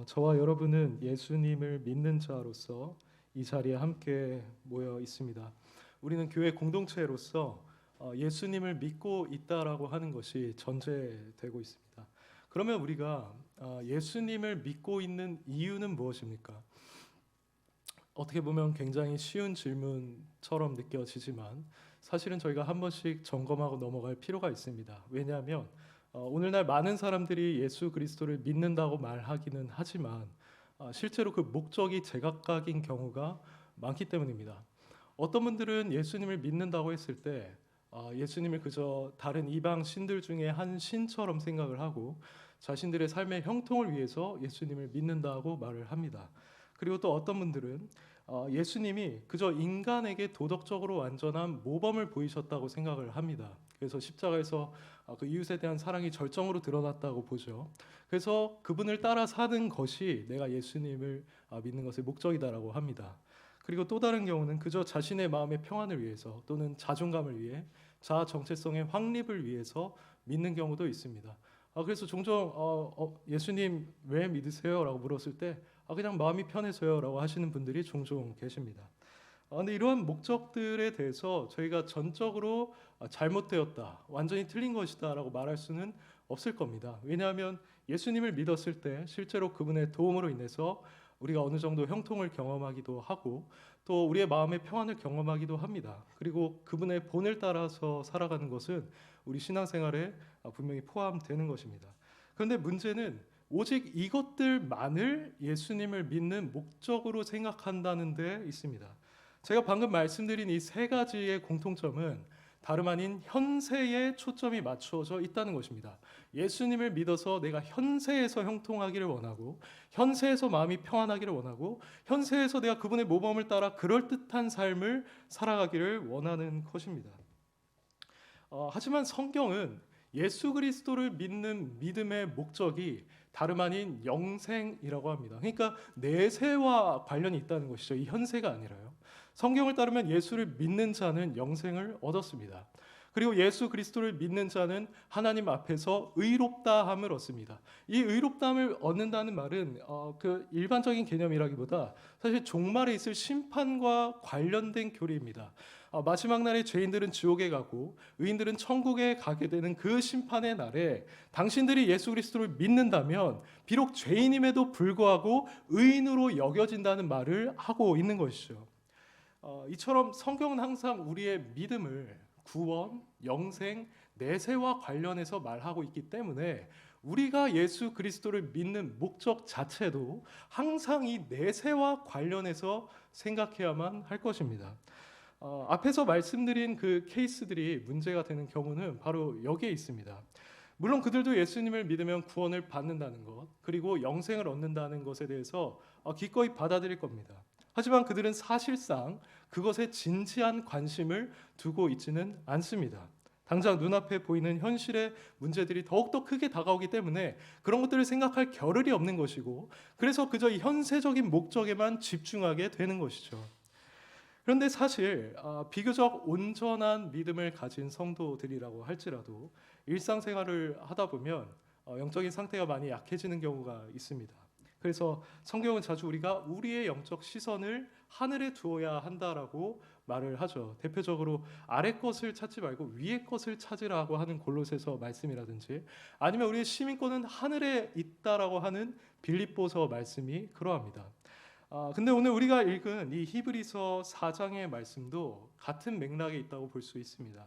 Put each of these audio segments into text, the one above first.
저와 여러분은 예수님을 믿는 자로서 이 자리에 함께 모여 있습니다. 우리는 교회 공동체로서 예수님을 믿고 있다라고 하는 것이 전제되고 있습니다. 그러면 우리가 예수님을 믿고 있는 이유는 무엇입니까? 어떻게 보면 굉장히 쉬운 질문처럼 느껴지지만 사실은 저희가 한 번씩 점검하고 넘어갈 필요가 있습니다. 왜냐하면 오늘날 많은 사람들이 예수 그리스도를 믿는다고 말하기는 하지만 실제로 그 목적이 제각각인 경우가 많기 때문입니다. 어떤 분들은 예수님을 믿는다고 했을 때 예수님을 그저 다른 이방 신들 중에 한 신처럼 생각을 하고 자신들의 삶의 형통을 위해서 예수님을 믿는다고 말을 합니다. 그리고 또 어떤 분들은 예수님이 그저 인간에게 도덕적으로 완전한 모범을 보이셨다고 생각을 합니다. 그래서 십자가에서 그 이웃에 대한 사랑이 절정으로 드러났다고 보죠. 그래서 그분을 따라 사는 것이 내가 예수님을 믿는 것의 목적이다라고 합니다. 그리고 또 다른 경우는 그저 자신의 마음의 평안을 위해서 또는 자존감을 위해 자아 정체성의 확립을 위해서 믿는 경우도 있습니다. 그래서 종종 예수님 왜 믿으세요? 라고 물었을 때 그냥 마음이 편해서요 라고 하시는 분들이 종종 계십니다. 근데 이러한 목적들에 대해서 저희가 전적으로 잘못되었다, 완전히 틀린 것이다 라고 말할 수는 없을 겁니다. 왜냐하면 예수님을 믿었을 때 실제로 그분의 도움으로 인해서 우리가 어느 정도 형통을 경험하기도 하고 또 우리의 마음의 평안을 경험하기도 합니다. 그리고 그분의 본을 따라서 살아가는 것은 우리 신앙생활에 분명히 포함되는 것입니다. 그런데 문제는 오직 이것들만을 예수님을 믿는 목적으로 생각한다는 데 있습니다. 제가 방금 말씀드린 이 세 가지의 공통점은 다름 아닌 현세에 초점이 맞추어져 있다는 것입니다. 예수님을 믿어서 내가 현세에서 형통하기를 원하고 현세에서 마음이 평안하기를 원하고 현세에서 내가 그분의 모범을 따라 그럴듯한 삶을 살아가기를 원하는 것입니다. 하지만 성경은 예수 그리스도를 믿는 믿음의 목적이 다름 아닌 영생이라고 합니다. 그러니까 내세와 관련이 있다는 것이죠. 이 현세가 아니라요. 성경을 따르면 예수를 믿는 자는 영생을 얻었습니다. 그리고 예수 그리스도를 믿는 자는 하나님 앞에서 의롭다함을 얻습니다. 이 의롭다함을 얻는다는 말은 그 일반적인 개념이라기보다 사실 종말에 있을 심판과 관련된 교리입니다. 마지막 날에 죄인들은 지옥에 가고 의인들은 천국에 가게 되는 그 심판의 날에 당신들이 예수 그리스도를 믿는다면 비록 죄인임에도 불구하고 의인으로 여겨진다는 말을 하고 있는 것이죠. 이처럼 성경은 항상 우리의 믿음을 구원, 영생, 내세와 관련해서 말하고 있기 때문에 우리가 예수 그리스도를 믿는 목적 자체도 항상 이 내세와 관련해서 생각해야만 할 것입니다. 앞에서 말씀드린 그 케이스들이 문제가 되는 경우는 바로 여기에 있습니다. 물론 그들도 예수님을 믿으면 구원을 받는다는 것, 그리고 영생을 얻는다는 것에 대해서 기꺼이 받아들일 겁니다. 하지만 그들은 사실상 그것에 진지한 관심을 두고 있지는 않습니다. 당장 눈앞에 보이는 현실의 문제들이 더욱더 크게 다가오기 때문에 그런 것들을 생각할 겨를이 없는 것이고, 그래서 그저 이 현세적인 목적에만 집중하게 되는 것이죠. 그런데 사실 비교적 온전한 믿음을 가진 성도들이라고 할지라도 일상생활을 하다 보면 영적인 상태가 많이 약해지는 경우가 있습니다. 그래서 성경은 자주 우리가 우리의 영적 시선을 하늘에 두어야 한다라고 말을 하죠. 대표적으로 아래 것을 찾지 말고 위의 것을 찾으라고 하는 골로새서 말씀이라든지 아니면 우리의 시민권은 하늘에 있다라고 하는 빌립보서 말씀이 그러합니다. 근데 오늘 우리가 읽은 이 히브리서 4장의 말씀도 같은 맥락에 있다고 볼 수 있습니다.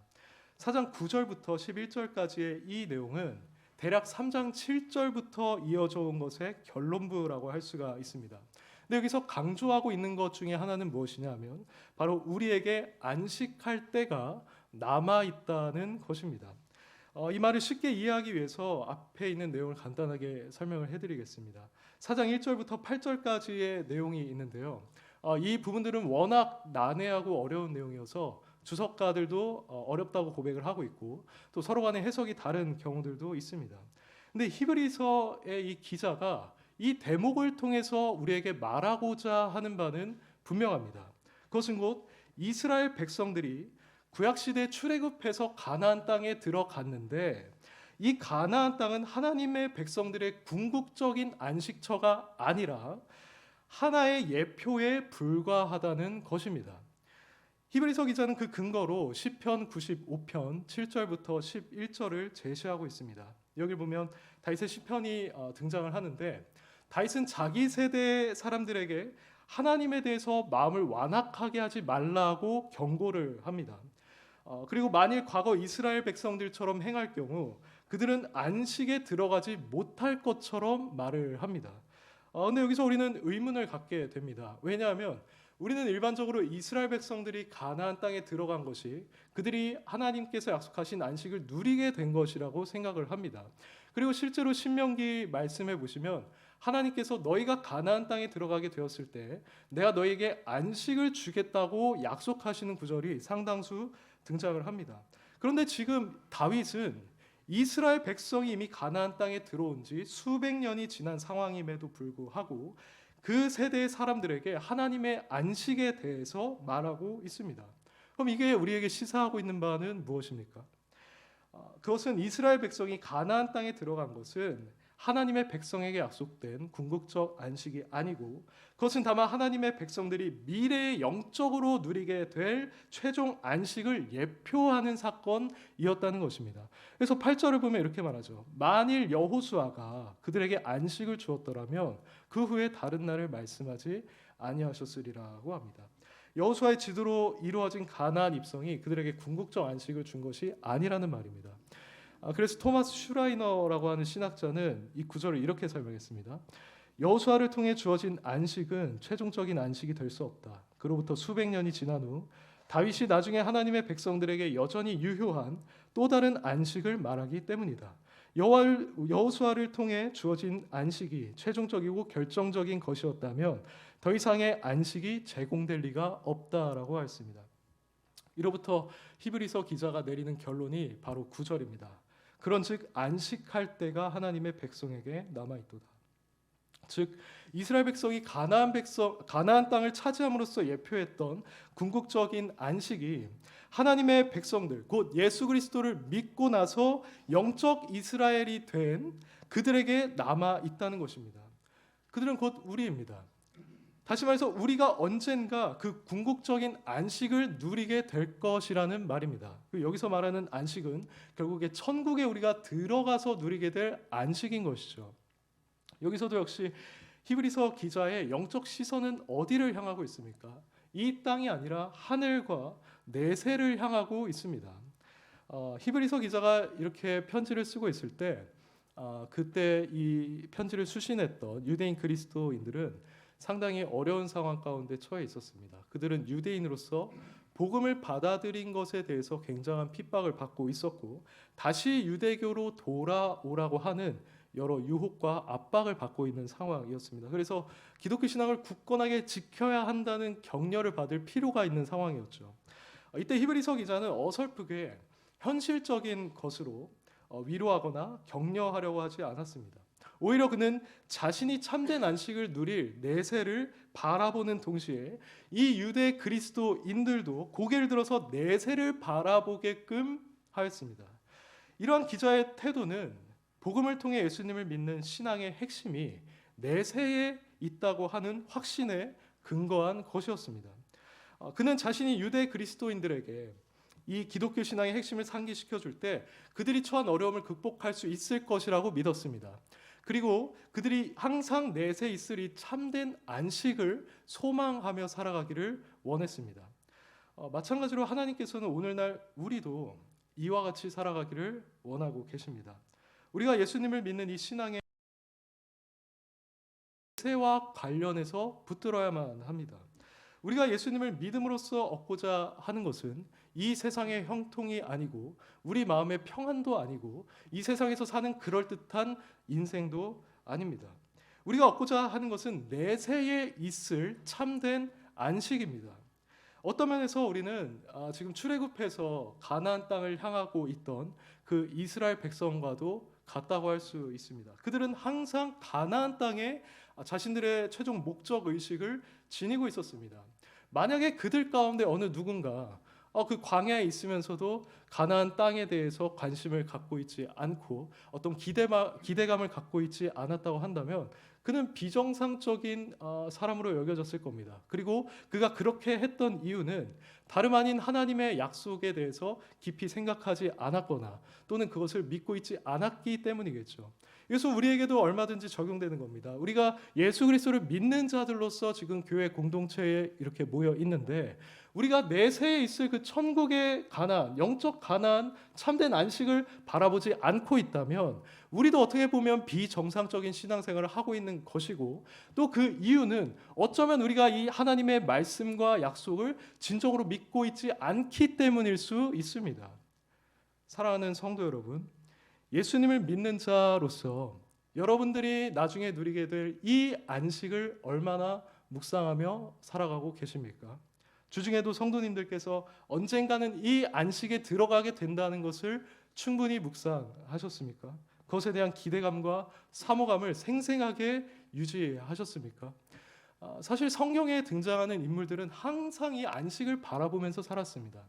4장 9절부터 11절까지의 이 내용은 대략 3장 7절부터 이어져 온 것의 결론부라고 할 수가 있습니다. 근데 여기서 강조하고 있는 것 중에 하나는 무엇이냐면 바로 우리에게 안식할 때가 남아 있다는 것입니다. 이 말을 쉽게 이해하기 위해서 앞에 있는 내용을 간단하게 설명을 해드리겠습니다. 4장 1절부터 8절까지의 내용이 있는데요. 이 부분들은 워낙 난해하고 어려운 내용이어서 주석가들도 어렵다고 고백을 하고 있고 또 서로 간의 해석이 다른 경우들도 있습니다. 근데 히브리서의 이 기자가 이 대목을 통해서 우리에게 말하고자 하는 바는 분명합니다. 그것은 곧 이스라엘 백성들이 구약시대 출애굽해서 가나안 땅에 들어갔는데 이 가나안 땅은 하나님의 백성들의 궁극적인 안식처가 아니라 하나의 예표에 불과하다는 것입니다. 히브리서 기자는 그 근거로 시편 95편 7절부터 11절을 제시하고 있습니다. 여기 보면 다윗의 시편이 등장을 하는데, 다윗은 자기 세대 사람들에게 하나님에 대해서 마음을 완악하게 하지 말라고 경고를 합니다. 그리고 만일 과거 이스라엘 백성들처럼 행할 경우 그들은 안식에 들어가지 못할 것처럼 말을 합니다. 근데 여기서 우리는 의문을 갖게 됩니다. 왜냐하면 우리는 일반적으로 이스라엘 백성들이 가나안 땅에 들어간 것이 그들이 하나님께서 약속하신 안식을 누리게 된 것이라고 생각을 합니다. 그리고 실제로 신명기 말씀해 보시면 하나님께서 너희가 가나안 땅에 들어가게 되었을 때 내가 너희에게 안식을 주겠다고 약속하시는 구절이 상당수 등장을 합니다. 그런데 지금 다윗은 이스라엘 백성이 이미 가나안 땅에 들어온 지 수백 년이 지난 상황임에도 불구하고 그 세대의 사람들에게 하나님의 안식에 대해서 말하고 있습니다. 그럼 이게 우리에게 시사하고 있는 바는 무엇입니까? 그것은 이스라엘 백성이 가나안 땅에 들어간 것은 하나님의 백성에게 약속된 궁극적 안식이 아니고, 그것은 다만 하나님의 백성들이 미래에 영적으로 누리게 될 최종 안식을 예표하는 사건이었다는 것입니다. 그래서 8절을 보면 이렇게 말하죠. 만일 여호수아가 그들에게 안식을 주었더라면 그 후에 다른 날을 말씀하지 아니하셨으리라고 합니다. 여호수아의 지도로 이루어진 가나안 입성이 그들에게 궁극적 안식을 준 것이 아니라는 말입니다. 그래서 토마스 슈라이너라고 하는 신학자는 이 구절을 이렇게 설명했습니다. 여호수아를 통해 주어진 안식은 최종적인 안식이 될 수 없다. 그로부터 수백 년이 지난 후 다윗이 나중에 하나님의 백성들에게 여전히 유효한 또 다른 안식을 말하기 때문이다. 여호수아를 통해 주어진 안식이 최종적이고 결정적인 것이었다면 더 이상의 안식이 제공될 리가 없다라고 하였습니다. 이로부터 히브리서 기자가 내리는 결론이 바로 9절입니다. 그런즉 안식할 때가 하나님의 백성에게 남아 있도다. 즉 이스라엘 백성이 가나안 땅을 차지함으로써 예표했던 궁극적인 안식이 하나님의 백성들 곧 예수 그리스도를 믿고 나서 영적 이스라엘이 된 그들에게 남아 있다는 것입니다. 그들은 곧 우리입니다. 다시 말해서 우리가 언젠가 그 궁극적인 안식을 누리게 될 것이라는 말입니다. 여기서 말하는 안식은 결국에 천국에 우리가 들어가서 누리게 될 안식인 것이죠. 여기서도 역시 히브리서 기자의 영적 시선은 어디를 향하고 있습니까? 이 땅이 아니라 하늘과 내세를 향하고 있습니다. 히브리서 기자가 이렇게 편지를 쓰고 있을 때 그때 이 편지를 수신했던 유대인 그리스도인들은 상당히 어려운 상황 가운데 처해 있었습니다. 그들은 유대인으로서 복음을 받아들인 것에 대해서 굉장한 핍박을 받고 있었고 다시 유대교로 돌아오라고 하는 여러 유혹과 압박을 받고 있는 상황이었습니다. 그래서 기독교 신앙을 굳건하게 지켜야 한다는 격려를 받을 필요가 있는 상황이었죠. 이때 히브리서 기자는 어설프게 현실적인 것으로 위로하거나 격려하려고 하지 않았습니다. 오히려 그는 자신이 참된 안식을 누릴 내세를 바라보는 동시에 이 유대 그리스도인들도 고개를 들어서 내세를 바라보게끔 하였습니다. 이러한 기자의 태도는 복음을 통해 예수님을 믿는 신앙의 핵심이 내세에 있다고 하는 확신에 근거한 것이었습니다. 그는 자신이 유대 그리스도인들에게 이 기독교 신앙의 핵심을 상기시켜 줄 때 그들이 처한 어려움을 극복할 수 있을 것이라고 믿었습니다. 그리고 그들이 항상 내세 있을 이 참된 안식을 소망하며 살아가기를 원했습니다. 마찬가지로 하나님께서는 오늘날 우리도 이와 같이 살아가기를 원하고 계십니다. 우리가 예수님을 믿는 이 신앙의 내세와 관련해서 붙들어야만 합니다. 우리가 예수님을 믿음으로써 얻고자 하는 것은 이 세상의 형통이 아니고 우리 마음의 평안도 아니고 이 세상에서 사는 그럴듯한 인생도 아닙니다. 우리가 얻고자 하는 것은 내세에 있을 참된 안식입니다. 어떤 면에서 우리는 지금 출애굽해서 가나안 땅을 향하고 있던 그 이스라엘 백성과도 같다고 할 수 있습니다. 그들은 항상 가나안 땅에 자신들의 최종 목적 의식을 지니고 있었습니다. 만약에 그들 가운데 어느 누군가 그 광야에 있으면서도 가나안 땅에 대해서 관심을 갖고 있지 않고 어떤 기대감을 갖고 있지 않았다고 한다면 그는 비정상적인 사람으로 여겨졌을 겁니다. 그리고 그가 그렇게 했던 이유는 다름 아닌 하나님의 약속에 대해서 깊이 생각하지 않았거나 또는 그것을 믿고 있지 않았기 때문이겠죠. 그래서 우리에게도 얼마든지 적용되는 겁니다. 우리가 예수 그리스도를 믿는 자들로서 지금 교회 공동체에 이렇게 모여 있는데 우리가 내세에 있을 그 천국의 가나안, 영적 가나안, 참된 안식을 바라보지 않고 있다면 우리도 어떻게 보면 비정상적인 신앙생활을 하고 있는 것이고 또 그 이유는 어쩌면 우리가 이 하나님의 말씀과 약속을 진정으로 믿고 있지 않기 때문일 수 있습니다. 사랑하는 성도 여러분, 예수님을 믿는 자로서 여러분들이 나중에 누리게 될 이 안식을 얼마나 묵상하며 살아가고 계십니까? 주중에도 성도님들께서 언젠가는 이 안식에 들어가게 된다는 것을 충분히 묵상하셨습니까? 그것에 대한 기대감과 사모감을 생생하게 유지하셨습니까? 사실 성경에 등장하는 인물들은 항상 이 안식을 바라보면서 살았습니다.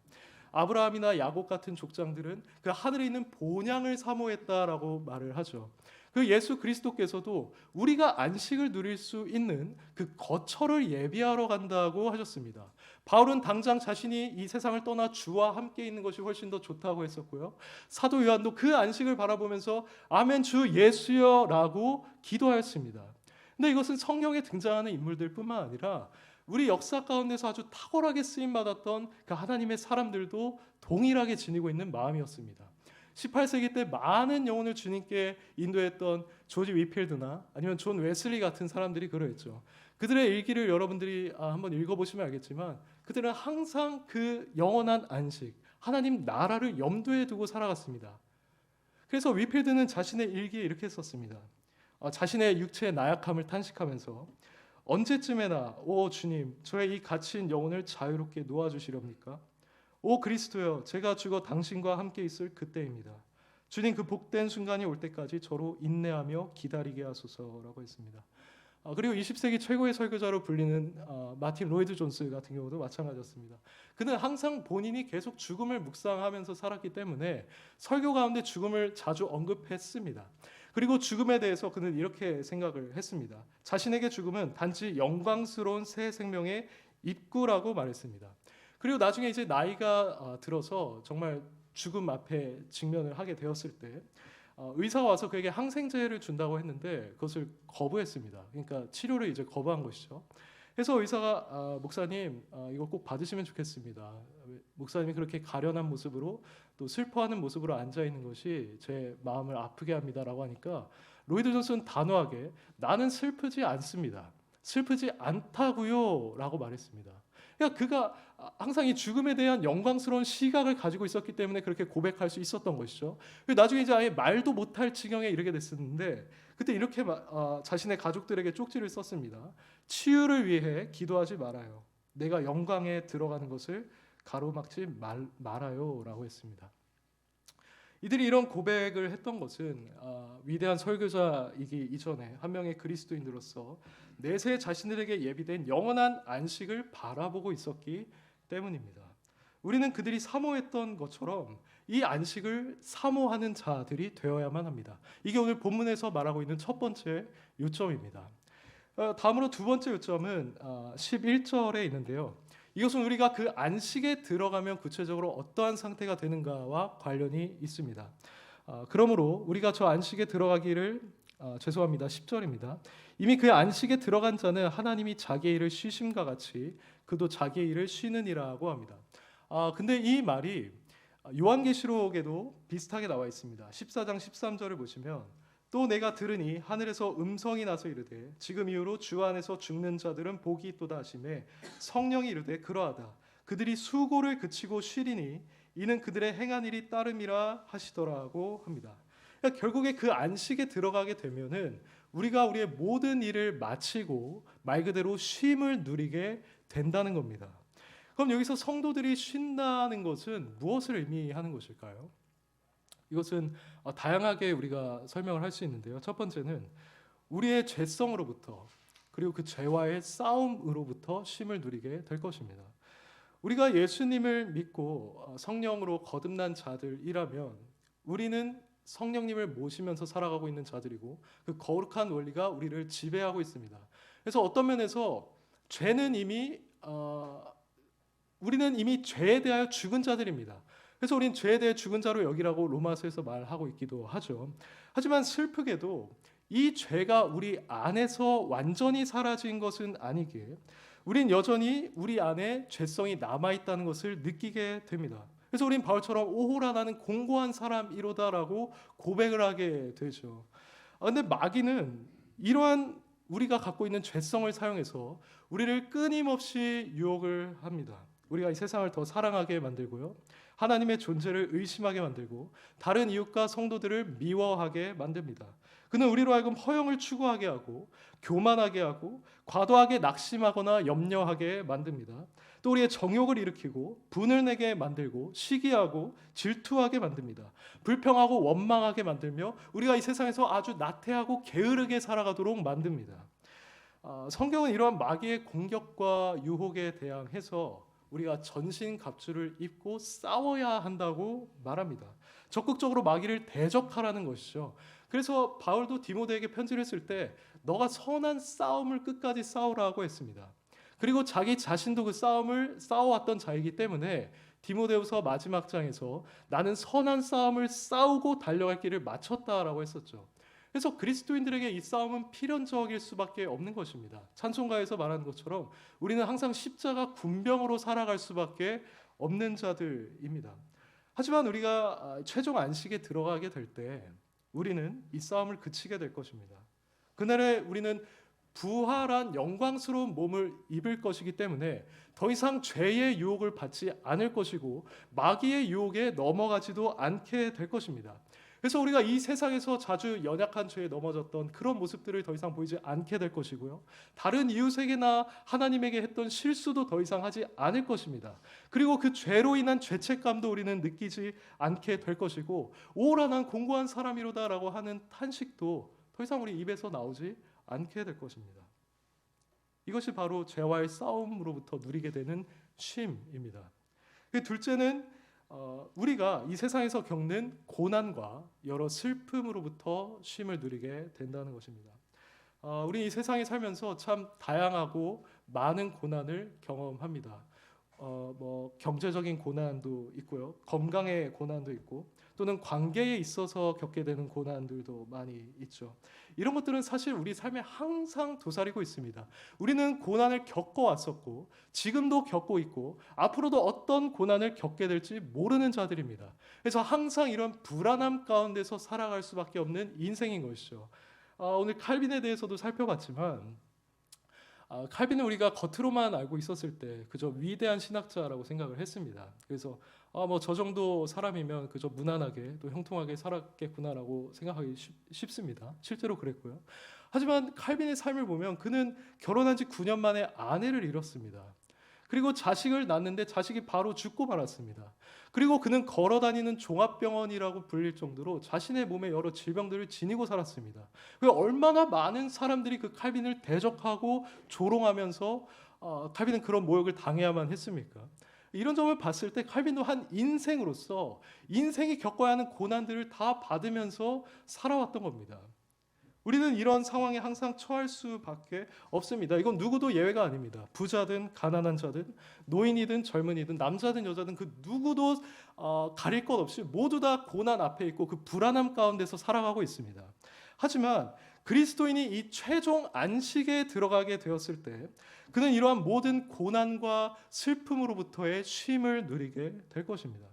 아브라함이나 야곱 같은 족장들은 그 하늘에 있는 본향을 사모했다라고 말을 하죠. 그 예수 그리스도께서도 우리가 안식을 누릴 수 있는 그 거처를 예비하러 간다고 하셨습니다. 바울은 당장 자신이 이 세상을 떠나 주와 함께 있는 것이 훨씬 더 좋다고 했었고요. 사도 요한도 그 안식을 바라보면서 아멘 주 예수여라고 기도하였습니다. 근데 이것은 성경에 등장하는 인물들뿐만 아니라 우리 역사 가운데서 아주 탁월하게 쓰임 받았던 그 하나님의 사람들도 동일하게 지니고 있는 마음이었습니다. 18세기 때 많은 영혼을 주님께 인도했던 조지 위필드나 아니면 존 웨슬리 같은 사람들이 그러했죠. 그들의 일기를 여러분들이 한번 읽어보시면 알겠지만 그들은 항상 그 영원한 안식, 하나님 나라를 염두에 두고 살아갔습니다. 그래서 위필드는 자신의 일기에 이렇게 썼습니다. 자신의 육체의 나약함을 탄식하면서 언제쯤에나 오 주님 저의 이 갇힌 영혼을 자유롭게 놓아주시렵니까? 오 그리스도여 제가 죽어 당신과 함께 있을 그때입니다. 주님 그 복된 순간이 올 때까지 저로 인내하며 기다리게 하소서라고 했습니다. 그리고 20세기 최고의 설교자로 불리는 마틴 로이드 존스 같은 경우도 마찬가지였습니다. 그는 항상 본인이 계속 죽음을 묵상하면서 살았기 때문에 설교 가운데 죽음을 자주 언급했습니다. 그리고 죽음에 대해서 그는 이렇게 생각을 했습니다. 자신에게 죽음은 단지 영광스러운 새 생명의 입구라고 말했습니다. 그리고 나중에 이제 나이가 들어서 정말 죽음 앞에 직면을 하게 되었을 때 의사가 와서 그에게 항생제를 준다고 했는데 그것을 거부했습니다. 그러니까 치료를 이제 거부한 것이죠. 그래서 의사가 목사님 이거 꼭 받으시면 좋겠습니다. 목사님이 그렇게 가련한 모습으로 또 슬퍼하는 모습으로 앉아 있는 것이 제 마음을 아프게 합니다라고 하니까 로이드 존슨은 단호하게 나는 슬프지 않습니다. 슬프지 않다고요라고 말했습니다. 그러니까 그가 항상 이 죽음에 대한 영광스러운 시각을 가지고 있었기 때문에 그렇게 고백할 수 있었던 것이죠. 나중에 이제 아예 말도 못할 지경에 이르게 됐었는데 그때 이렇게 자신의 가족들에게 쪽지를 썼습니다. 치유를 위해 기도하지 말아요. 내가 영광에 들어가는 것을 가로막지 말아요라고 했습니다. 이들이 이런 고백을 했던 것은 위대한 설교자이기 이전에 한 명의 그리스도인으로서 내세 자신들에게 예비된 영원한 안식을 바라보고 있었기 때문입니다. 우리는 그들이 사모했던 것처럼 이 안식을 사모하는 자들이 되어야만 합니다. 이게 오늘 본문에서 말하고 있는 첫 번째 요점입니다. 다음으로 두 번째 요점은 11절에 있는데요. 이것은 우리가 그 안식에 들어가면 구체적으로 어떠한 상태가 되는가와 관련이 있습니다. 그러므로 우리가 저 안식에 들어가기를 죄송합니다. 10절입니다. 이미 그 안식에 들어간 자는 하나님이 자기의 일을 쉬심과 같이 그도 자기의 일을 쉬느니라고 합니다. 근데 이 말이 요한계시록에도 비슷하게 나와 있습니다. 14장 13절을 보시면 또 내가 들으니 하늘에서 음성이 나서 이르되 지금 이후로 주 안에서 죽는 자들은 복이 있도다 하시매 성령이 이르되 그러하다 그들이 수고를 그치고 쉬리니 이는 그들의 행한 일이 따름이라 하시더라고 합니다. 그러니까 결국에 그 안식에 들어가게 되면은 우리가 우리의 모든 일을 마치고 말 그대로 쉼을 누리게 된다는 겁니다. 그럼 여기서 성도들이 쉰다는 것은 무엇을 의미하는 것일까요? 이것은 다양하게 우리가 설명을 할 수 있는데요. 첫 번째는 우리의 죄성으로부터 그리고 그 죄와의 싸움으로부터 쉼을 누리게 될 것입니다. 우리가 예수님을 믿고 성령으로 거듭난 자들이라면 우리는 성령님을 모시면서 살아가고 있는 자들이고 그 거룩한 원리가 우리를 지배하고 있습니다. 그래서 어떤 면에서 죄는 이미 우리는 이미 죄에 대하여 죽은 자들입니다. 그래서 우리는 죄에 대해 죽은 자로 여기라고 로마서에서 말하고 있기도 하죠. 하지만 슬프게도 이 죄가 우리 안에서 완전히 사라진 것은 아니기에 우린 여전히 우리 안에 죄성이 남아있다는 것을 느끼게 됩니다. 그래서 우린 바울처럼 오호라 나는 공고한 사람이로다라고 고백을 하게 되죠. 그런데 마귀는 이러한 우리가 갖고 있는 죄성을 사용해서 우리를 끊임없이 유혹을 합니다. 우리가 이 세상을 더 사랑하게 만들고요. 하나님의 존재를 의심하게 만들고 다른 이웃과 성도들을 미워하게 만듭니다. 그는 우리로 하여금 허영을 추구하게 하고 교만하게 하고 과도하게 낙심하거나 염려하게 만듭니다. 또 우리의 정욕을 일으키고 분을 내게 만들고 시기하고 질투하게 만듭니다. 불평하고 원망하게 만들며 우리가 이 세상에서 아주 나태하고 게으르게 살아가도록 만듭니다. 성경은 이러한 마귀의 공격과 유혹에 대항해서 우리가 전신갑주를 입고 싸워야 한다고 말합니다. 적극적으로 마귀를 대적하라는 것이죠. 그래서 바울도 디모데에게 편지를 쓸 때 너가 선한 싸움을 끝까지 싸우라고 했습니다. 그리고 자기 자신도 그 싸움을 싸워왔던 자이기 때문에 디모데후서 마지막 장에서 나는 선한 싸움을 싸우고 달려갈 길을 마쳤다라고 했었죠. 그래서 그리스도인들에게 이 싸움은 필연적일 수밖에 없는 것입니다. 찬송가에서 말하는 것처럼 우리는 항상 십자가 군병으로 살아갈 수밖에 없는 자들입니다. 하지만 우리가 최종 안식에 들어가게 될 때 우리는 이 싸움을 그치게 될 것입니다. 그날에 우리는 부활한 영광스러운 몸을 입을 것이기 때문에 더 이상 죄의 유혹을 받지 않을 것이고 마귀의 유혹에 넘어가지도 않게 될 것입니다. 그래서 우리가 이 세상에서 자주 연약한 죄에 넘어졌던 그런 모습들을 더 이상 보이지 않게 될 것이고요. 다른 이웃에게나 하나님에게 했던 실수도 더 이상 하지 않을 것입니다. 그리고 그 죄로 인한 죄책감도 우리는 느끼지 않게 될 것이고 오라 난 공고한 사람이로다라고 하는 탄식도 더 이상 우리 입에서 나오지 않게 될 것입니다. 이것이 바로 죄와의 싸움으로부터 누리게 되는 쉼입니다. 둘째는 우리가 이 세상에서 겪는 고난과 여러 슬픔으로부터 쉼을 누리게 된다는 것입니다. 우리 이 세상에 살면서 참 다양하고 많은 고난을 경험합니다. 경제적인 고난도 있고요, 건강의 고난도 있고, 또는 관계에 있어서 겪게 되는 고난들도 많이 있죠. 이런 것들은 사실 우리 삶에 항상 도사리고 있습니다. 우리는 고난을 겪어왔었고 지금도 겪고 있고 앞으로도 어떤 고난을 겪게 될지 모르는 자들입니다. 그래서 항상 이런 불안함 가운데서 살아갈 수밖에 없는 인생인 것이죠. 오늘 칼빈에 대해서도 살펴봤지만 칼빈은 우리가 겉으로만 알고 있었을 때 그저 위대한 신학자라고 생각을 했습니다. 그래서 저 정도 사람이면 그저 무난하게 또 형통하게 살았겠구나라고 생각하기 쉽습니다. 실제로 그랬고요. 하지만 칼빈의 삶을 보면 그는 결혼한 지 9년 만에 아내를 잃었습니다. 그리고 자식을 낳았는데 자식이 바로 죽고 말았습니다. 그리고 그는 걸어다니는 종합병원이라고 불릴 정도로 자신의 몸에 여러 질병들을 지니고 살았습니다. 얼마나 많은 사람들이 그 칼빈을 대적하고 조롱하면서 칼빈은 그런 모욕을 당해야만 했습니까? 이런 점을 봤을 때 칼빈도 한 인생으로서 인생이 겪어야 하는 고난들을 다 받으면서 살아왔던 겁니다. 우리는 이런 상황에 항상 처할 수밖에 없습니다. 이건 누구도 예외가 아닙니다. 부자든 가난한 자든 노인이든 젊은이든 남자든 여자든 그 누구도 가릴 것 없이 모두 다 고난 앞에 있고 그 불안함 가운데서 살아가고 있습니다. 하지만 그리스도인이 이 최종 안식에 들어가게 되었을 때 그는 이러한 모든 고난과 슬픔으로부터의 쉼을 누리게 될 것입니다.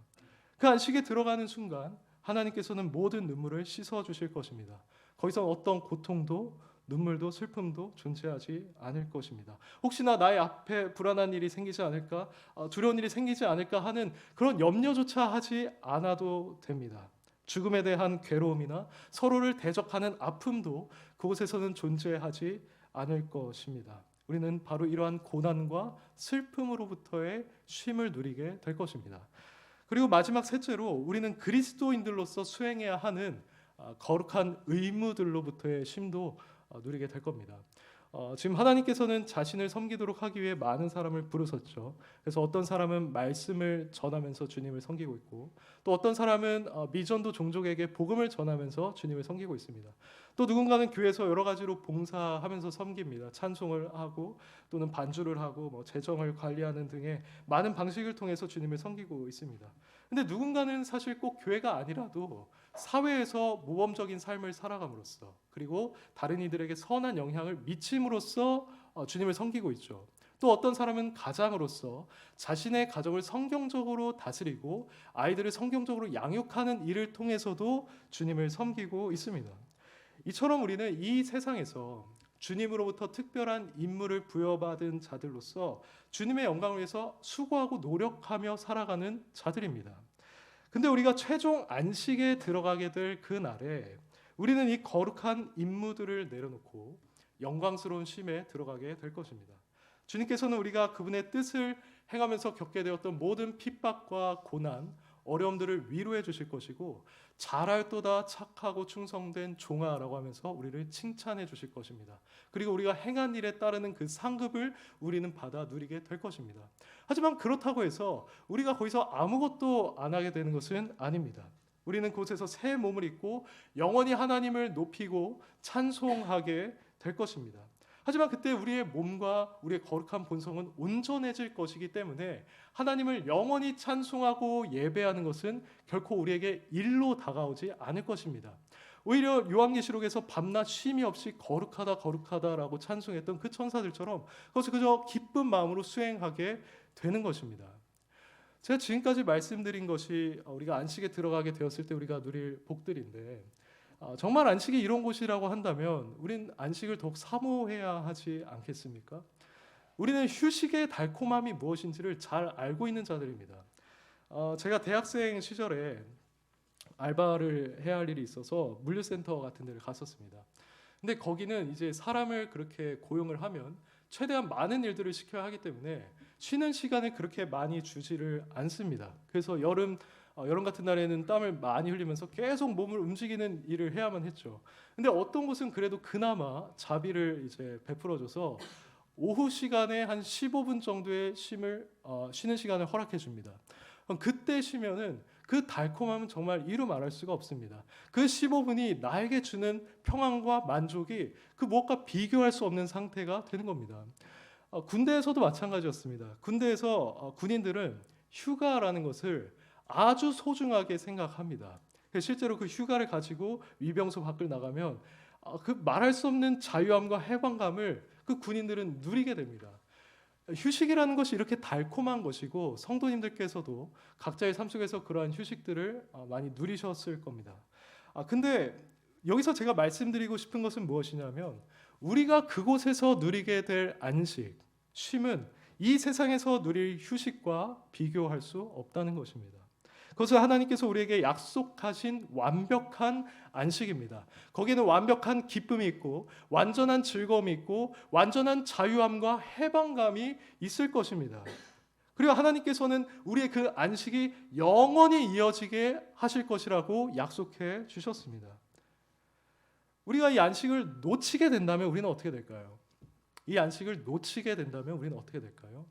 그 안식에 들어가는 순간 하나님께서는 모든 눈물을 씻어 주실 것입니다. 거기서 어떤 고통도 눈물도 슬픔도 존재하지 않을 것입니다. 혹시나 나의 앞에 불안한 일이 생기지 않을까, 두려운 일이 생기지 않을까 하는 그런 염려조차 하지 않아도 됩니다. 죽음에 대한 괴로움이나 서로를 대적하는 아픔도 그곳에서는 존재하지 않을 것입니다. 우리는 바로 이러한 고난과 슬픔으로부터의 쉼을 누리게 될 것입니다. 그리고 마지막 셋째로 우리는 그리스도인들로서 수행해야 하는 거룩한 의무들로부터의 쉼도 누리게 될 겁니다. 지금 하나님께서는 자신을 섬기도록 하기 위해 많은 사람을 부르셨죠. 그래서 어떤 사람은 말씀을 전하면서 주님을 섬기고 있고, 또 어떤 사람은 미전도 종족에게 복음을 전하면서 주님을 섬기고 있습니다. 또 누군가는 교회에서 여러 가지로 봉사하면서 섬깁니다. 찬송을 하고 또는 반주를 하고 재정을 관리하는 등의 많은 방식을 통해서 주님을 섬기고 있습니다. 근데 누군가는 사실 꼭 교회가 아니라도 사회에서 모범적인 삶을 살아감으로써, 그리고 다른 이들에게 선한 영향을 미침으로써 주님을 섬기고 있죠. 또 어떤 사람은 가장으로서 자신의 가정을 성경적으로 다스리고 아이들을 성경적으로 양육하는 일을 통해서도 주님을 섬기고 있습니다. 이처럼 우리는 이 세상에서 주님으로부터 특별한 임무를 부여받은 자들로서 주님의 영광을 위해서 수고하고 노력하며 살아가는 자들입니다. 근데 우리가 최종 안식에 들어가게 될 그 날에 우리는 이 거룩한 임무들을 내려놓고 영광스러운 쉼에 들어가게 될 것입니다. 주님께서는 우리가 그분의 뜻을 행하면서 겪게 되었던 모든 핍박과 고난, 어려움들을 위로해 주실 것이고, 잘할도다 착하고 충성된 종아라고 하면서 우리를 칭찬해 주실 것입니다. 그리고 우리가 행한 일에 따르는 그 상급을 우리는 받아 누리게 될 것입니다. 하지만 그렇다고 해서 우리가 거기서 아무것도 안 하게 되는 것은 아닙니다. 우리는 그곳에서 새 몸을 입고 영원히 하나님을 높이고 찬송하게 될 것입니다. 하지만 그때 우리의 몸과 우리의 거룩한 본성은 온전해질 것이기 때문에 하나님을 영원히 찬송하고 예배하는 것은 결코 우리에게 일로 다가오지 않을 것입니다. 오히려 요한계시록에서 밤낮 쉼이 없이 거룩하다 거룩하다라고 찬송했던 그 천사들처럼 그것을 그저 기쁜 마음으로 수행하게 되는 것입니다. 제가 지금까지 말씀드린 것이 우리가 안식에 들어가게 되었을 때 우리가 누릴 복들인데, 정말 안식이 이런 곳이라고 한다면 우린 안식을 더욱 사모해야 하지 않겠습니까? 우리는 휴식의 달콤함이 무엇인지를 잘 알고 있는 자들입니다. 제가 대학생 시절에 알바를 해야 할 일이 있어서 물류센터 같은 데를 갔었습니다. 근데 거기는 이제 사람을 그렇게 고용을 하면 최대한 많은 일들을 시켜야 하기 때문에 쉬는 시간을 그렇게 많이 주지를 않습니다. 그래서 여름 같은 날에는 땀을 많이 흘리면서 계속 몸을 움직이는 일을 해야만 했죠. 근데 어떤 곳은 그래도 그나마 자비를 이제 베풀어줘서 오후 시간에 한 15분 정도의 쉬는 시간을 허락해 줍니다. 그때 쉬면은 그 달콤함은 정말 이루 말할 수가 없습니다. 그 15분이 나에게 주는 평안과 만족이 그 무엇과 비교할 수 없는 상태가 되는 겁니다. 군대에서도 마찬가지였습니다. 군대에서 군인들은 휴가라는 것을 아주 소중하게 생각합니다. 실제로 그 휴가를 가지고 위병소 밖을 나가면 그 말할 수 없는 자유함과 해방감을 그 군인들은 누리게 됩니다. 휴식이라는 것이 이렇게 달콤한 것이고 성도님들께서도 각자의 삶 속에서 그러한 휴식들을 많이 누리셨을 겁니다. 근데 여기서 제가 말씀드리고 싶은 것은 무엇이냐면 우리가 그곳에서 누리게 될 안식, 쉼은 이 세상에서 누릴 휴식과 비교할 수 없다는 것입니다. 그것은 하나님께서 우리에게 약속하신 완벽한 안식입니다. 거기에는 완벽한 기쁨이 있고 완전한 즐거움이 있고 완전한 자유함과 해방감이 있을 것입니다. 그리고 하나님께서는 우리의 그 안식이 영원히 이어지게 하실 것이라고 약속해 주셨습니다. 우리가 이 안식을 놓치게 된다면 우리는 어떻게 될까요? 이 안식을 놓치게 된다면 우리는 어떻게 될까요?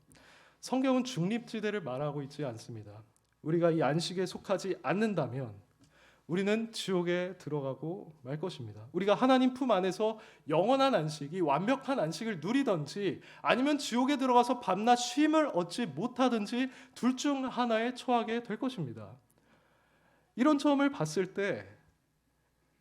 성경은 중립지대를 말하고 있지 않습니다. 우리가 이 안식에 속하지 않는다면 우리는 지옥에 들어가고 말 것입니다. 우리가 하나님 품 안에서 영원한 안식, 이 완벽한 안식을 누리든지 아니면 지옥에 들어가서 밤낮 쉼을 얻지 못하든지 둘 중 하나에 처하게 될 것입니다. 이런 점을 봤을 때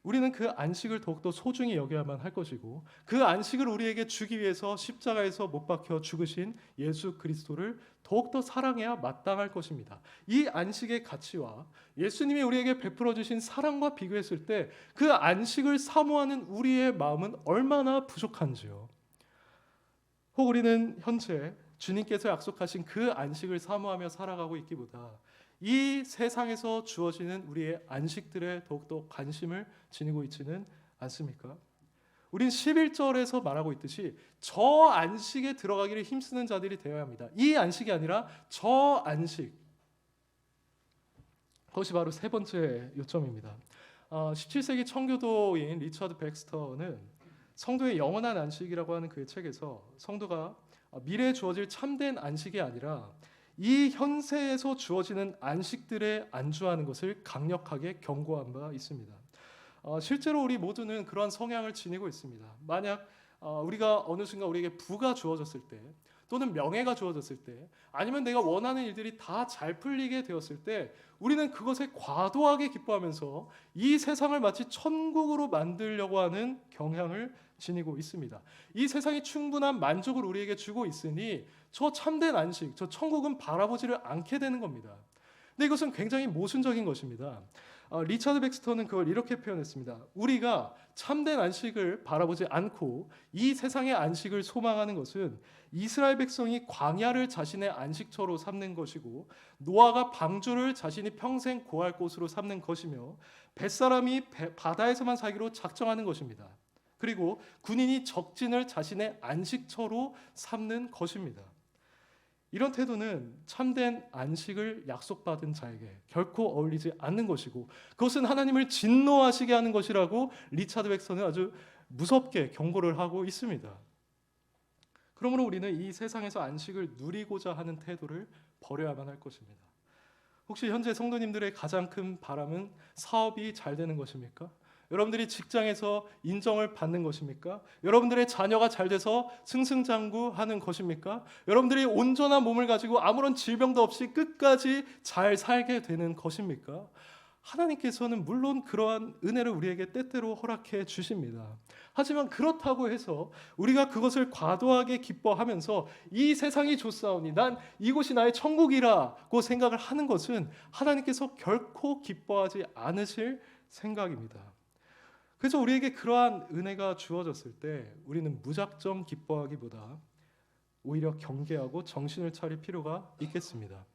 우리는 그 안식을 더욱더 소중히 여겨야만 할 것이고 그 안식을 우리에게 주기 위해서 십자가에서 못 박혀 죽으신 예수 그리스도를 더욱더 사랑해야 마땅할 것입니다. 이 안식의 가치와 예수님이 우리에게 베풀어 주신 사랑과 비교했을 때 그 안식을 사모하는 우리의 마음은 얼마나 부족한지요. 혹 우리는 현재 주님께서 약속하신 그 안식을 사모하며 살아가고 있기보다 이 세상에서 주어지는 우리의 안식들에 더욱더 관심을 지니고 있지는 않습니까? 우린 11절에서 말하고 있듯이 저 안식에 들어가기를 힘쓰는 자들이 되어야 합니다. 이 안식이 아니라 저 안식. 그것이 바로 세 번째 요점입니다. 17세기 청교도인 리처드 백스터는 성도의 영원한 안식이라고 하는 그의 책에서 성도가 미래에 주어질 참된 안식이 아니라 이 현세에서 주어지는 안식들에 안주하는 것을 강력하게 경고한 바 있습니다. 실제로 우리 모두는 그러한 성향을 지니고 있습니다. 만약 우리가 어느 순간 우리에게 부가 주어졌을 때, 또는 명예가 주어졌을 때, 아니면 내가 원하는 일들이 다 잘 풀리게 되었을 때, 우리는 그것에 과도하게 기뻐하면서 이 세상을 마치 천국으로 만들려고 하는 경향을 지니고 있습니다. 이 세상이 충분한 만족을 우리에게 주고 있으니 저 참된 안식, 저 천국은 바라보지를 않게 되는 겁니다. 근데 이것은 굉장히 모순적인 것입니다. 리차드 백스터는 그걸 이렇게 표현했습니다. 우리가 참된 안식을 바라보지 않고 이 세상의 안식을 소망하는 것은 이스라엘 백성이 광야를 자신의 안식처로 삼는 것이고, 노아가 방주를 자신이 평생 거할 곳으로 삼는 것이며, 뱃사람이 바다에서만 살기로 작정하는 것입니다. 그리고 군인이 적진을 자신의 안식처로 삼는 것입니다. 이런 태도는 참된 안식을 약속받은 자에게 결코 어울리지 않는 것이고, 그것은 하나님을 진노하시게 하는 것이라고 리차드 백서는 아주 무섭게 경고를 하고 있습니다. 그러므로 우리는 이 세상에서 안식을 누리고자 하는 태도를 버려야만 할 것입니다. 혹시 현재 성도님들의 가장 큰 바람은 사업이 잘 되는 것입니까? 여러분들이 직장에서 인정을 받는 것입니까? 여러분들의 자녀가 잘 돼서 승승장구하는 것입니까? 여러분들이 온전한 몸을 가지고 아무런 질병도 없이 끝까지 잘 살게 되는 것입니까? 하나님께서는 물론 그러한 은혜를 우리에게 때때로 허락해 주십니다. 하지만 그렇다고 해서 우리가 그것을 과도하게 기뻐하면서 이 세상이 좋사오니 난 이곳이 나의 천국이라고 생각을 하는 것은 하나님께서 결코 기뻐하지 않으실 생각입니다. 그래서 우리에게 그러한 은혜가 주어졌을 때 우리는 무작정 기뻐하기보다 오히려 경계하고 정신을 차릴 필요가 있겠습니다.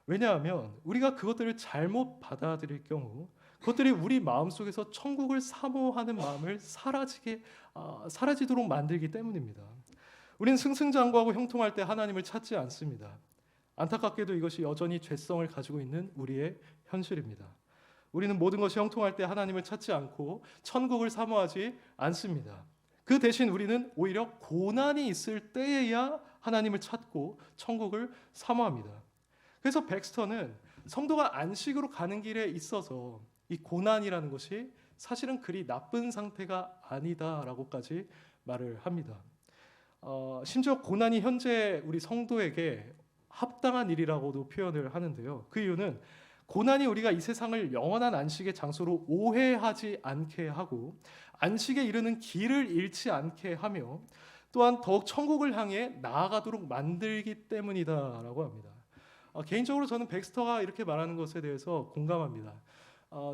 왜냐하면 우리가 그것들을 잘못 받아들일 경우 그것들이 우리 마음속에서 천국을 사모하는 마음을 사라지도록 만들기 때문입니다. 우리는 승승장구하고 형통할 때 하나님을 찾지 않습니다. 안타깝게도 이것이 여전히 죄성을 가지고 있는 우리의 현실입니다. 우리는 모든 것이 형통할 때 하나님을 찾지 않고 천국을 사모하지 않습니다. 그 대신 우리는 오히려 고난이 있을 때에야 하나님을 찾고 천국을 사모합니다. 그래서 백스터는 성도가 안식으로 가는 길에 있어서 이 고난이라는 것이 사실은 그리 나쁜 상태가 아니다라고까지 말을 합니다. 심지어 고난이 현재 우리 성도에게 합당한 일이라고도 표현을 하는데요. 그 이유는 고난이 우리가 이 세상을 영원한 안식의 장소로 오해하지 않게 하고 안식에 이르는 길을 잃지 않게 하며 또한 더욱 천국을 향해 나아가도록 만들기 때문이다라고 합니다. 개인적으로 저는 백스터가 이렇게 말하는 것에 대해서 공감합니다.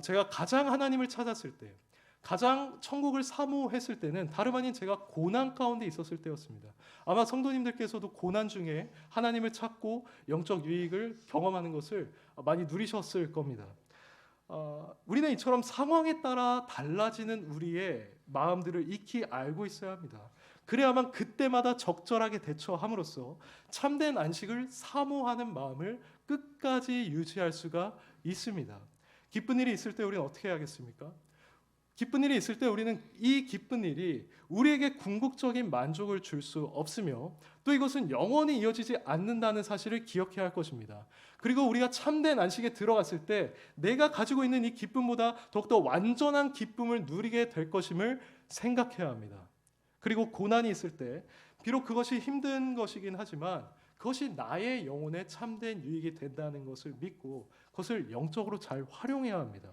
제가 가장 하나님을 찾았을 때, 가장 천국을 사모했을 때는 다름 아닌 제가 고난 가운데 있었을 때였습니다. 아마 성도님들께서도 고난 중에 하나님을 찾고 영적 유익을 경험하는 것을 많이 누리셨을 겁니다. 우리는 이처럼 상황에 따라 달라지는 우리의 마음들을 익히 알고 있어야 합니다. 그래야만 그때마다 적절하게 대처함으로써 참된 안식을 사모하는 마음을 끝까지 유지할 수가 있습니다. 기쁜 일이 있을 때 우리는 어떻게 해야겠습니까? 기쁜 일이 있을 때 우리는 이 기쁜 일이 우리에게 궁극적인 만족을 줄 수 없으며 또 이것은 영원히 이어지지 않는다는 사실을 기억해야 할 것입니다. 그리고 우리가 참된 안식에 들어갔을 때 내가 가지고 있는 이 기쁨보다 더욱더 완전한 기쁨을 누리게 될 것임을 생각해야 합니다. 그리고 고난이 있을 때 비록 그것이 힘든 것이긴 하지만 그것이 나의 영혼에 참된 유익이 된다는 것을 믿고 그것을 영적으로 잘 활용해야 합니다.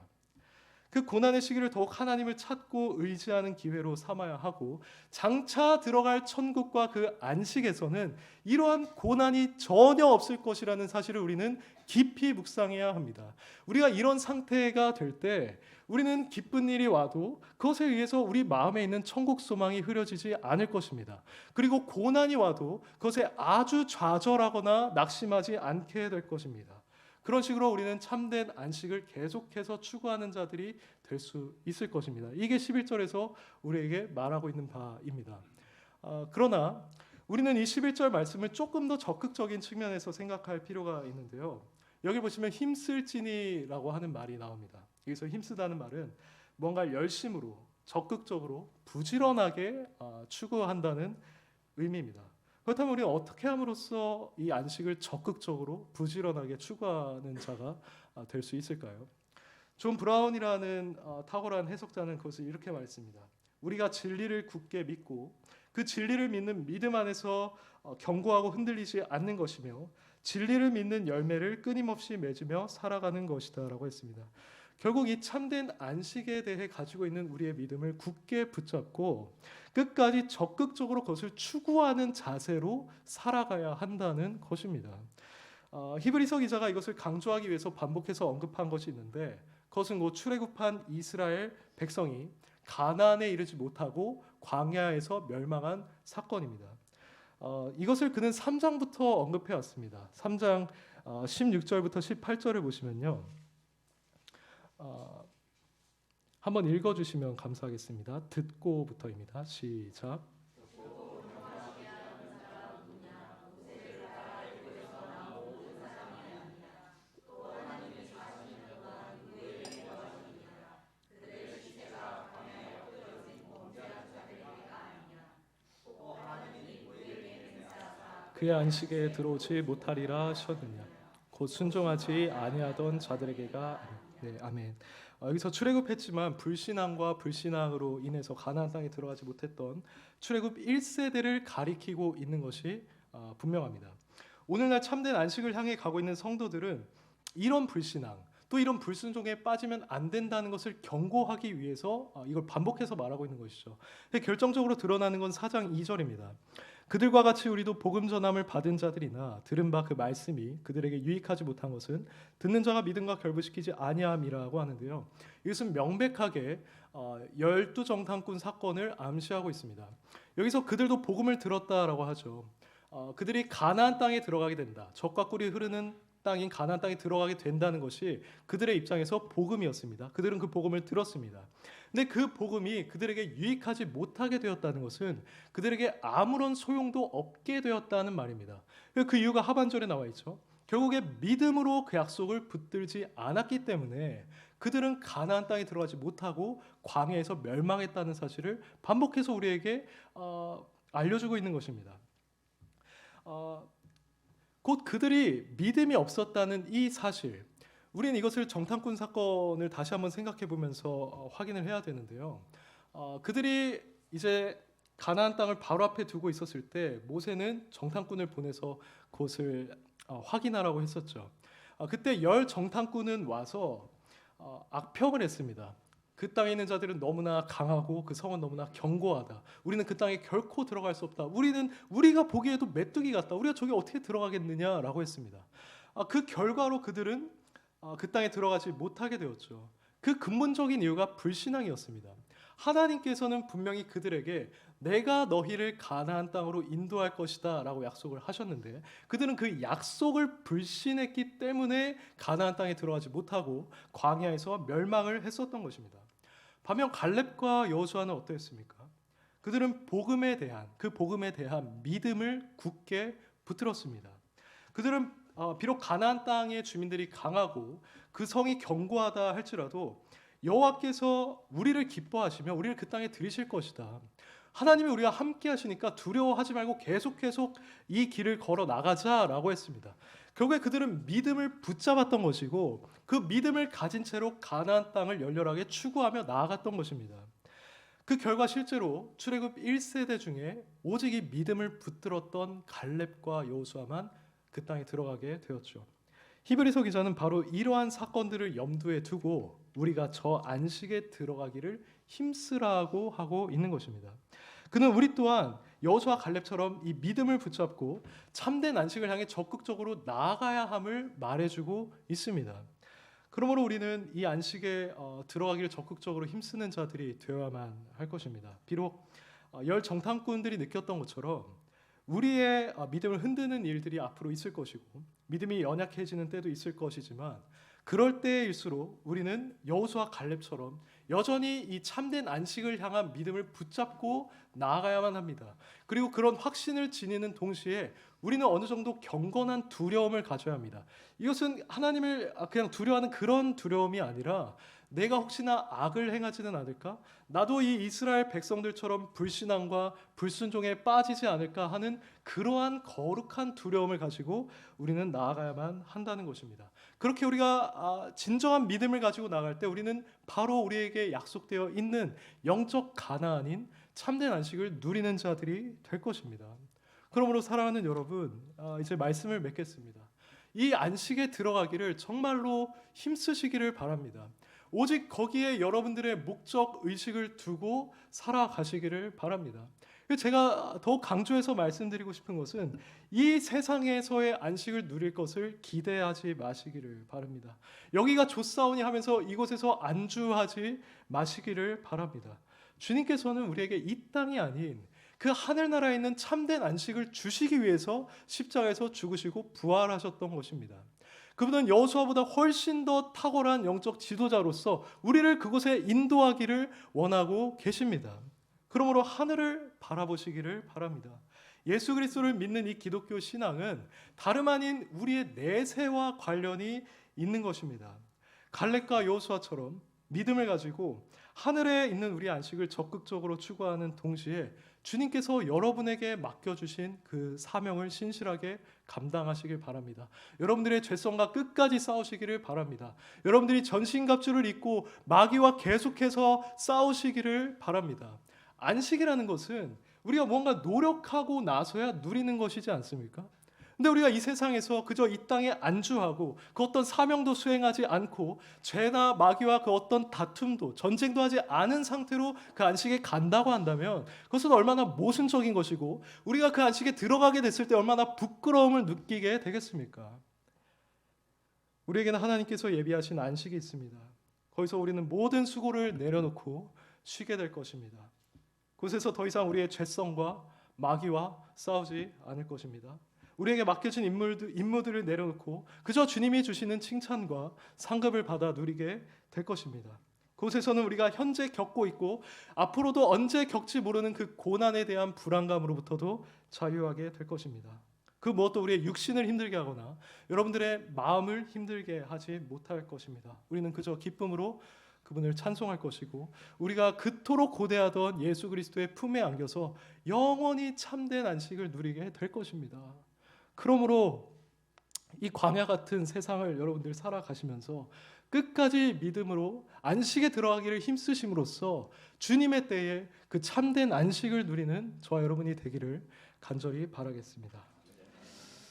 그 고난의 시기를 더욱 하나님을 찾고 의지하는 기회로 삼아야 하고 장차 들어갈 천국과 그 안식에서는 이러한 고난이 전혀 없을 것이라는 사실을 우리는 깊이 묵상해야 합니다. 우리가 이런 상태가 될 때 우리는 기쁜 일이 와도 그것에 의해서 우리 마음에 있는 천국 소망이 흐려지지 않을 것입니다. 그리고 고난이 와도 그것에 아주 좌절하거나 낙심하지 않게 될 것입니다. 그런 식으로 우리는 참된 안식을 계속해서 추구하는 자들이 될 수 있을 것입니다. 이게 11절에서 우리에게 말하고 있는 바입니다. 그러나 우리는 이 11절 말씀을 조금 더 적극적인 측면에서 생각할 필요가 있는데요. 여기 보시면 힘쓸지니라고 하는 말이 나옵니다. 여기서 힘쓰다는 말은 뭔가 열심으로 적극적으로 부지런하게 추구한다는 의미입니다. 그렇다면 우리는 어떻게 함으로써 이 안식을 적극적으로 부지런하게 추구하는 자가 될 수 있을까요? 존 브라운이라는 탁월한 해석자는 그것을 이렇게 말했습니다. 우리가 진리를 굳게 믿고 그 진리를 믿는 믿음 안에서 견고하고 흔들리지 않는 것이며 진리를 믿는 열매를 끊임없이 맺으며 살아가는 것이다라고 했습니다. 결국 이 참된 안식에 대해 가지고 있는 우리의 믿음을 굳게 붙잡고 끝까지 적극적으로 그것을 추구하는 자세로 살아가야 한다는 것입니다. 히브리서 기자가 이것을 강조하기 위해서 반복해서 언급한 것이 있는데 그것은 곧 출애굽한 이스라엘 백성이 가나안에 이르지 못하고 광야에서 멸망한 사건입니다. 이것을 그는 3장부터 언급해 왔습니다. 3장 16절부터 18절을 보시면요. 한번 읽어주시면 감사하겠습니다. 듣고부터입니다. 시작. 그의 안식에 들어오지 못하리라 하셨느냐. 곧 순종하지 아니하던 자들에게가 네, 아멘. 여기서 출애굽했지만 불신앙과 불신앙으로 인해서 가나안 땅에 들어가지 못했던 출애굽 1세대를 가리키고 있는 것이 분명합니다. 오늘날 참된 안식을 향해 가고 있는 성도들은 이런 불신앙 또 이런 불순종에 빠지면 안 된다는 것을 경고하기 위해서 이걸 반복해서 말하고 있는 것이죠. 결정적으로 드러나는 건 4장 2절입니다. 그들과 같이 우리도 복음 전함을 받은 자들이나 들은 바 그 말씀이 그들에게 유익하지 못한 것은 듣는 자가 믿음과 결부시키지 아니함이라고 하는데요. 이것은 명백하게 12정탐꾼 사건을 암시하고 있습니다. 여기서 그들도 복음을 들었다라고 하죠. 그들이 가나안 땅에 들어가게 된다. 젖과 꿀이 흐르는 땅인 가나안 땅에 들어가게 된다는 것이 그들의 입장에서 복음이었습니다. 그들은 그 복음을 들었습니다. 근데 그 복음이 그들에게 유익하지 못하게 되었다는 것은 그들에게 아무런 소용도 없게 되었다는 말입니다. 그 이유가 하반절에 나와 있죠. 결국에 믿음으로 그 약속을 붙들지 않았기 때문에 그들은 가나안 땅에 들어가지 못하고 광야에서 멸망했다는 사실을 반복해서 우리에게 알려주고 있는 것입니다. 곧 그들이 믿음이 없었다는 이 사실, 우리는 이것을 정탐꾼 사건을 다시 한번 생각해 보면서 확인을 해야 되는데요. 그들이 이제 가나안 땅을 바로 앞에 두고 있었을 때 모세는 정탐꾼을 보내서 그것을 확인하라고 했었죠. 그때 10 정탐꾼은 와서 악평을 했습니다. 그 땅에 있는 자들은 너무나 강하고 그 성은 너무나 견고하다. 우리는 그 땅에 결코 들어갈 수 없다. 우리가 보기에도 메뚜기 같다. 우리가 저기 어떻게 들어가겠느냐라고 했습니다. 그 결과로 그들은 그 땅에 들어가지 못하게 되었죠. 그 근본적인 이유가 불신앙이었습니다. 하나님께서는 분명히 그들에게 내가 너희를 가나안 땅으로 인도할 것이다라고 약속을 하셨는데 그들은 그 약속을 불신했기 때문에 가나안 땅에 들어가지 못하고 광야에서 멸망을 했었던 것입니다. 반면 갈렙과 여호수아는 어떠했습니까? 그들은 복음에 대한 믿음을 굳게 붙들었습니다. 그들은 비록 가나안 땅의 주민들이 강하고 그 성이 견고하다 할지라도 여호와께서 우리를 기뻐하시며 우리를 그 땅에 들이실 것이다. 하나님이 우리와 함께 하시니까 두려워하지 말고 계속 이 길을 걸어 나가자라고 했습니다. 결국에 그들은 믿음을 붙잡았던 것이고 그 믿음을 가진 채로 가나안 땅을 열렬하게 추구하며 나아갔던 것입니다. 그 결과 실제로 출애굽 1세대 중에 오직 이 믿음을 붙들었던 갈렙과 여호수아만 그 땅에 들어가게 되었죠. 히브리서 기자는 바로 이러한 사건들을 염두에 두고 우리가 저 안식에 들어가기를 힘쓰라고 하고 있는 것입니다. 그는 우리 또한 여호수아 갈렙처럼 이 믿음을 붙잡고 참된 안식을 향해 적극적으로 나아가야 함을 말해주고 있습니다. 그러므로 우리는 이 안식에 들어가기를 적극적으로 힘쓰는 자들이 되어야만 할 것입니다. 비록 10 정탐꾼들이 느꼈던 것처럼 우리의 믿음을 흔드는 일들이 앞으로 있을 것이고 믿음이 연약해지는 때도 있을 것이지만 그럴 때일수록 우리는 여호수아 갈렙처럼 여전히 이 참된 안식을 향한 믿음을 붙잡고 나아가야만 합니다. 그리고 그런 확신을 지니는 동시에 우리는 어느 정도 경건한 두려움을 가져야 합니다. 이것은 하나님을 그냥 두려워하는 그런 두려움이 아니라 내가 혹시나 악을 행하지는 않을까? 나도 이 이스라엘 백성들처럼 불신앙과 불순종에 빠지지 않을까 하는 그러한 거룩한 두려움을 가지고 우리는 나아가야만 한다는 것입니다. 그렇게 우리가 진정한 믿음을 가지고 나갈 때 우리는 바로 우리에게 약속되어 있는 영적 가나안인 참된 안식을 누리는 자들이 될 것입니다. 그러므로 사랑하는 여러분, 이제 말씀을 맺겠습니다. 이 안식에 들어가기를 정말로 힘쓰시기를 바랍니다. 오직 거기에 여러분들의 목적 의식을 두고 살아가시기를 바랍니다. 제가 더욱 강조해서 말씀드리고 싶은 것은 이 세상에서의 안식을 누릴 것을 기대하지 마시기를 바랍니다. 여기가 좋사오니 하면서 이곳에서 안주하지 마시기를 바랍니다. 주님께서는 우리에게 이 땅이 아닌 그 하늘나라에 있는 참된 안식을 주시기 위해서 십자가에서 죽으시고 부활하셨던 것입니다. 그분은 여호수아보다 훨씬 더 탁월한 영적 지도자로서 우리를 그곳에 인도하기를 원하고 계십니다. 그러므로 하늘을 바라보시기를 바랍니다. 예수 그리스도를 믿는 이 기독교 신앙은 다름 아닌 우리의 내세와 관련이 있는 것입니다. 갈렙과 여호수아처럼 믿음을 가지고 하늘에 있는 우리 안식을 적극적으로 추구하는 동시에 주님께서 여러분에게 맡겨주신 그 사명을 신실하게 감당하시길 바랍니다. 여러분들의 죄성과 끝까지 싸우시기를 바랍니다. 여러분들이 전신갑주를 입고 마귀와 계속해서 싸우시기를 바랍니다. 안식이라는 것은 우리가 뭔가 노력하고 나서야 누리는 것이지 않습니까? 근데 우리가 이 세상에서 그저 이 땅에 안주하고 그 어떤 사명도 수행하지 않고 죄나 마귀와 그 어떤 다툼도 전쟁도 하지 않은 상태로 그 안식에 간다고 한다면 그것은 얼마나 모순적인 것이고 우리가 그 안식에 들어가게 됐을 때 얼마나 부끄러움을 느끼게 되겠습니까? 우리에게는 하나님께서 예비하신 안식이 있습니다. 거기서 우리는 모든 수고를 내려놓고 쉬게 될 것입니다. 그곳에서 더 이상 우리의 죄성과 마귀와 싸우지 않을 것입니다. 우리에게 맡겨진 임무들을 내려놓고 그저 주님이 주시는 칭찬과 상급을 받아 누리게 될 것입니다. 그곳에서는 우리가 현재 겪고 있고 앞으로도 언제 겪지 모르는 그 고난에 대한 불안감으로부터도 자유하게 될 것입니다. 그 무엇도 우리의 육신을 힘들게 하거나 여러분들의 마음을 힘들게 하지 못할 것입니다. 우리는 그저 기쁨으로 그분을 찬송할 것이고 우리가 그토록 고대하던 예수 그리스도의 품에 안겨서 영원히 참된 안식을 누리게 될 것입니다. 그러므로 이 광야 같은 세상을 여러분들 살아가시면서 끝까지 믿음으로 안식에 들어가기를 힘쓰심으로써 주님의 때에 그 참된 안식을 누리는 저와 여러분이 되기를 간절히 바라겠습니다.